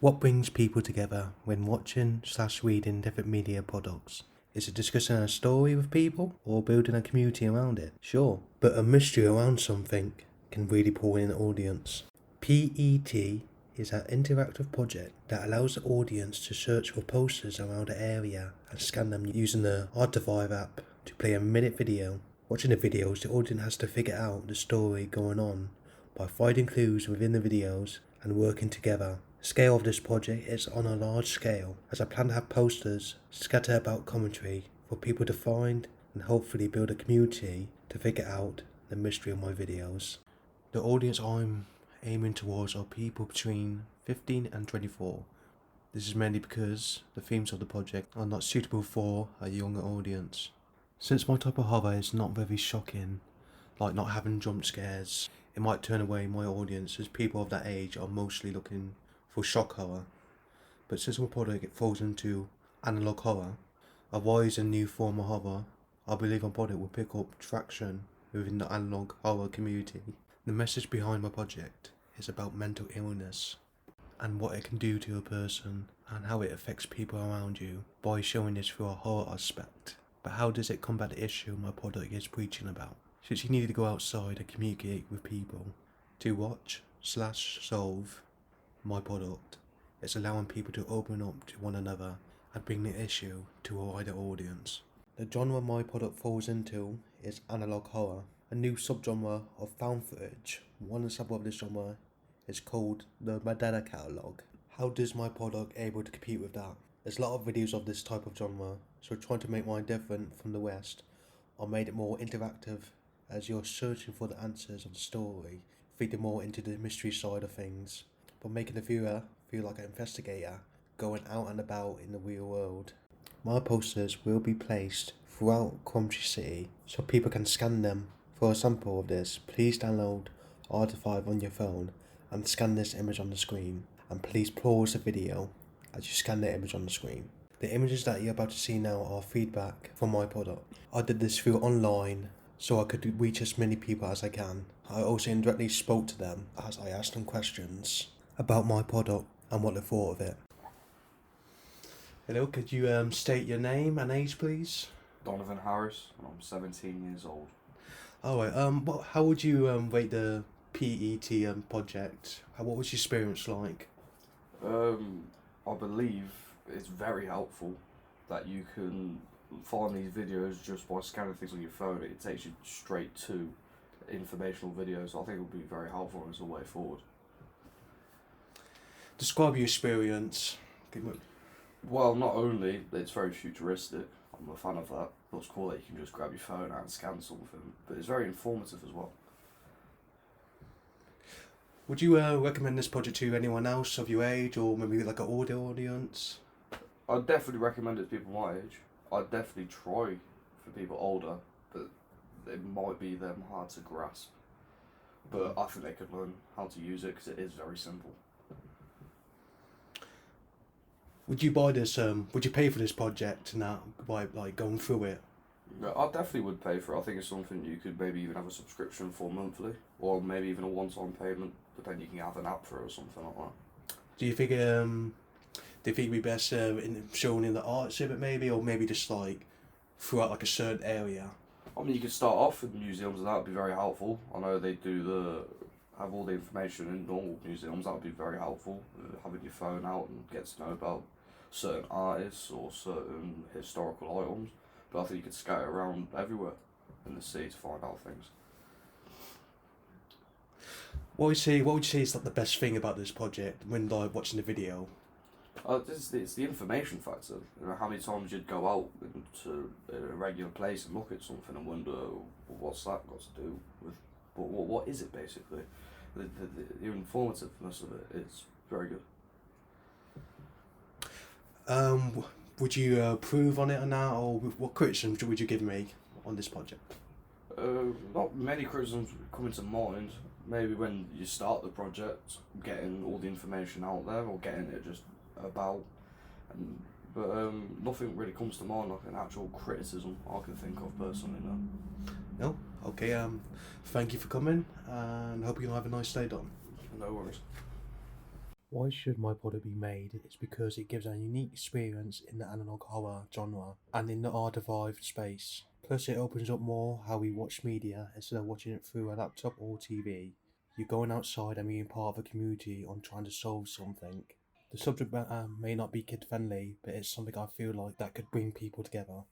What brings people together when watching/reading different media products? Is it discussing a story with people or building a community around it? Sure, but a mystery around something can really pull in an audience. PET is an interactive project that allows the audience to search for posters around the area and scan them using the Artivive app to play a minute video. Watching the videos, the audience has to figure out the story going on by finding clues within the videos and working together. The scale of this project is on a large scale, as I plan to have posters scatter about commentary for people to find and hopefully build a community to figure out the mystery of my videos. The audience I'm aiming towards are people between 15 and 24. This is mainly because the themes of the project are not suitable for a younger audience. Since my type of horror is not very shocking, like not having jump scares, it might turn away my audience as people of that age are mostly looking for shock horror. But since my product falls into analog horror, a wise and new form of horror, I believe my product will pick up traction within the analog horror community. The message behind my project is about mental illness and what it can do to a person and how it affects people around you by showing this through a horror aspect. But how does it combat the issue my product is preaching about? Since you need to go outside and communicate with people to watch/solve my product, it's allowing people to open up to one another and bring the issue to a wider audience. The genre my product falls into is analog horror, a new subgenre of found footage. One example of this genre is called the Madonna Catalog. How does my product able to compete with that? There's a lot of videos of this type of genre, so trying to make mine different from the rest, I made it more interactive as you're searching for the answers of the story, feeding more into the mystery side of things, but making the viewer feel like an investigator going out and about in the real world. My posters will be placed throughout Coventry City so people can scan them. For a sample of this, please download Artivive on your phone and scan this image on the screen, and please pause the video as you scan the image on the screen. The images that you're about to see now are feedback from my product. I did this through online so I could reach as many people as I can. I also indirectly spoke to them as I asked them questions about my product and what they thought of it. Hello, could you state your name and age, please? Donovan Harris, and I'm 17 years old. Alright, how would you rate the PET project? What was your experience like? I believe it's very helpful that you can find these videos just by scanning things on your phone. It takes you straight to informational videos. I think it would be very helpful as a way forward. Describe your experience. Well, not only it's very futuristic, I'm a fan of that. It's cool that you can just grab your phone out and scan something, but it's very informative as well. Would you recommend this project to anyone else of your age, or maybe like an older audience? I'd definitely recommend it to people my age. I'd definitely try for people older, but it might be them hard to grasp. But I think they could learn how to use it because it is very simple. Would you buy this? Would you pay for this project now by like going through it? Yeah, I definitely would pay for it. I think it's something you could maybe even have a subscription for monthly, or maybe even a one-time payment. But then you can have an app for it or something like that. Do you think it'd be best shown in the art exhibit maybe, or maybe just like throughout like a certain area? I mean, you could start off with museums, and that would be very helpful. I know they have all the information in normal museums. That would be very helpful. Having your phone out and get to know about certain artists or certain historical items. But I think you could scatter around everywhere in the city to find out things. What would you say is like the best thing about this project when like watching the video? It's the information factor. You know, how many times you'd go out into a regular place and look at something and wonder, what's that got to do with, what is it basically? The informativeness of it is very good. Would you approve on it or not, or what criticisms would you give me on this project? Not many criticisms coming to mind. Maybe when you start the project, getting all the information out there or getting it just about, but nothing really comes to mind like an actual criticism I can think of personally. No? Okay, thank you for coming and hope you'll have a nice day, Don. No worries. Why should my product be made? It's because it gives a unique experience in the analog horror genre and in the R-derived space. Plus it opens up more how we watch media instead of watching it through a laptop or TV. You're going outside and being part of a community on trying to solve something. The subject matter may not be kid friendly, but it's something I feel like that could bring people together.